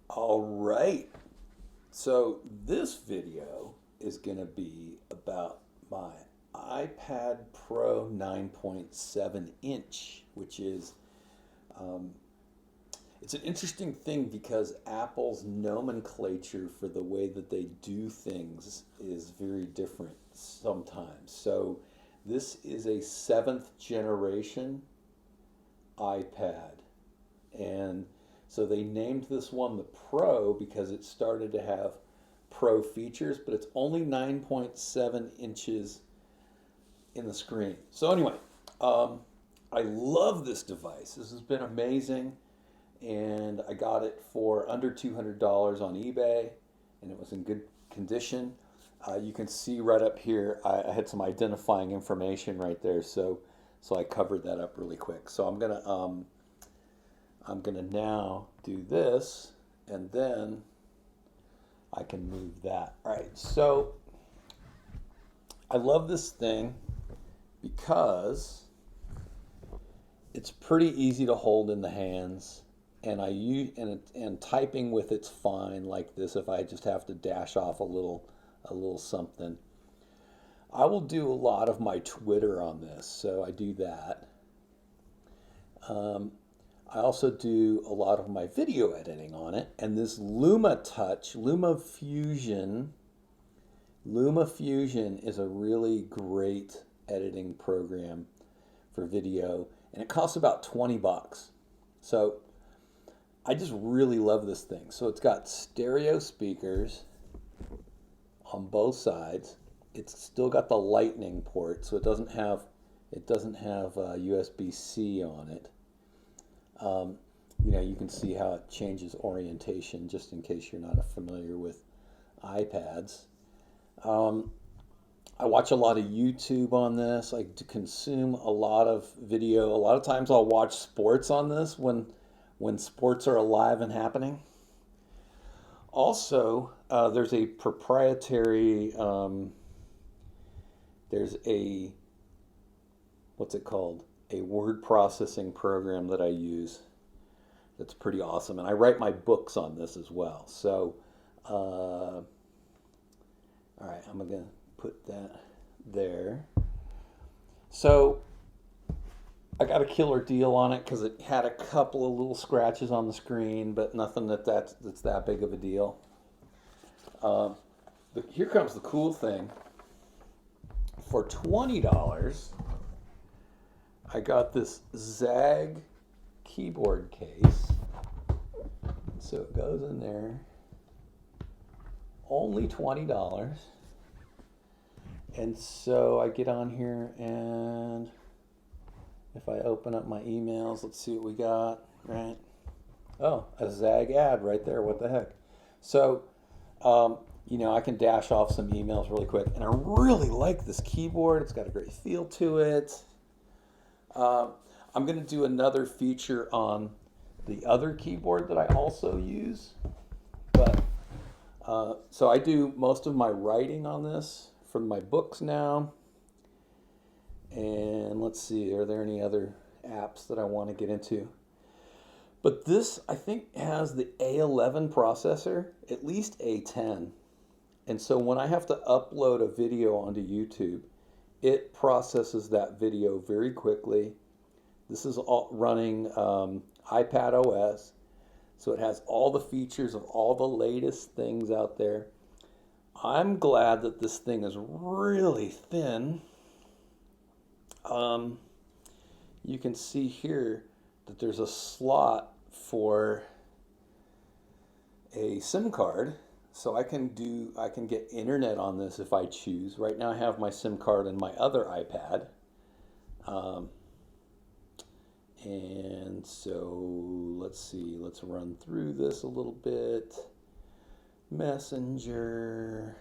All right. So this video is going to be about my iPad Pro 9.7 inch, which is um, it's an interesting thing because Apple's nomenclature for the way that they do things is very different sometimes. So this is a seventh generation iPad. And so they named this one the Pro because it started to have Pro features, but it's only 9.7 inches in the screen. So, anyway, um, I love this device. This has been amazing. And I got it for under $200 on eBay, and it was in good condition. You can see right up here, I had some identifying information right there, so I covered that up really quick. So I'm gonna now do this, and then I can move that. All right, so I love this thing because it's pretty easy to hold in the hands, and I use and typing with it's fine like this. If I just have to dash off a little something, I will do a lot of my Twitter on this, so I do that. Um, I also do a lot of my video editing on it, and this Luma Fusion is a really great editing program for video, and it costs about 20 bucks. So I just really love this thing. So it's got stereo speakers on both sides. It's still got the lightning port, so it doesn't have USB-C on it. Um, you can see how it changes orientation just in case you're not familiar with iPads. Um, I watch a lot of YouTube on this. I consume a lot of video. A lot of times I'll watch sports on this when sports are alive and happening. Also, there's a proprietary, there's a, what's it called? A word processing program that I use that's pretty awesome. And I write my books on this as well. So, all right, I'm going to put that there. So, I got a killer deal on it because it had a couple of little scratches on the screen, but nothing that's that big of a deal. Um, but here comes the cool thing. For $20, I got this Zag keyboard case. So it goes in there. Only $20. And so I get on here, and if I open up my emails, let's see what we got, right? Oh, a Zag ad right there. What the heck? So, I can dash off some emails really quick. And I really like this keyboard. It's got a great feel to it. Uh, I'm going to do another feature on the other keyboard that I also use. But so I do most of my writing on this for my books now. And let's see, are there any other apps that I want to get into? But this, I think, has the A11 processor, at least A10. And so when I have to upload a video onto YouTube, it processes that video very quickly. This is all running iPad OS, so it has all the features of all the latest things out there. I'm glad that this thing is really thin. Um, you can see here that there's a slot for a SIM card, so I can get internet on this if I choose. Right now I have my SIM card in my other iPad. Um, and so let's see, let's run through this a little bit. Messenger,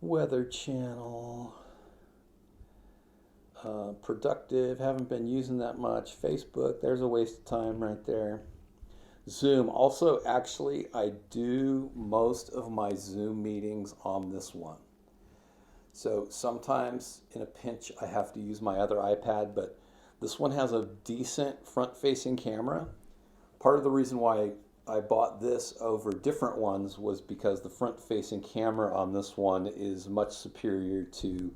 Weather Channel, productive, haven't been using that much. Facebook, there's a waste of time right there. Zoom, also, actually, I do most of my Zoom meetings on this one. So sometimes in a pinch, I have to use my other iPad, but this one has a decent front facing camera. Part of the reason why I bought this over different ones was because the front-facing camera on this one is much superior to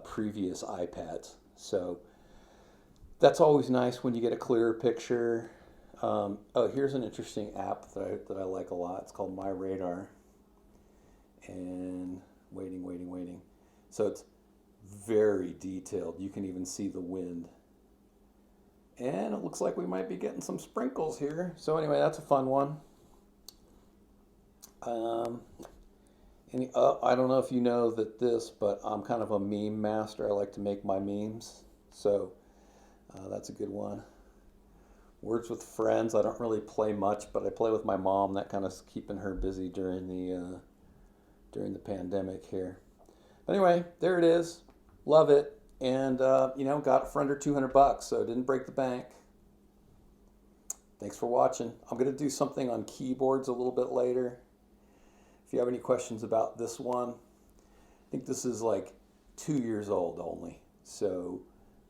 previous iPads. So that's always nice when you get a clearer picture. Oh, here's an interesting app that I like a lot. It's called My Radar. And waiting. So it's very detailed. You can even see the wind. And it looks like we might be getting some sprinkles here. So anyway, that's a fun one. I don't know if you know but I'm kind of a meme master. I like to make my memes. So that's a good one. Words with Friends. I don't really play much, but I play with my mom. That kind of is keeping her busy during the pandemic here. But anyway, there it is. Love it. And, got it for under $200, so it didn't break the bank. Thanks for watching. I'm going to do something on keyboards a little bit later. If you have any questions about this one, I think this is like 2 years old only. So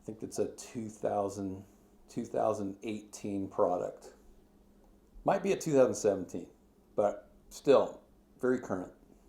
I think it's a 2018 product. Might be a 2017, but still very current.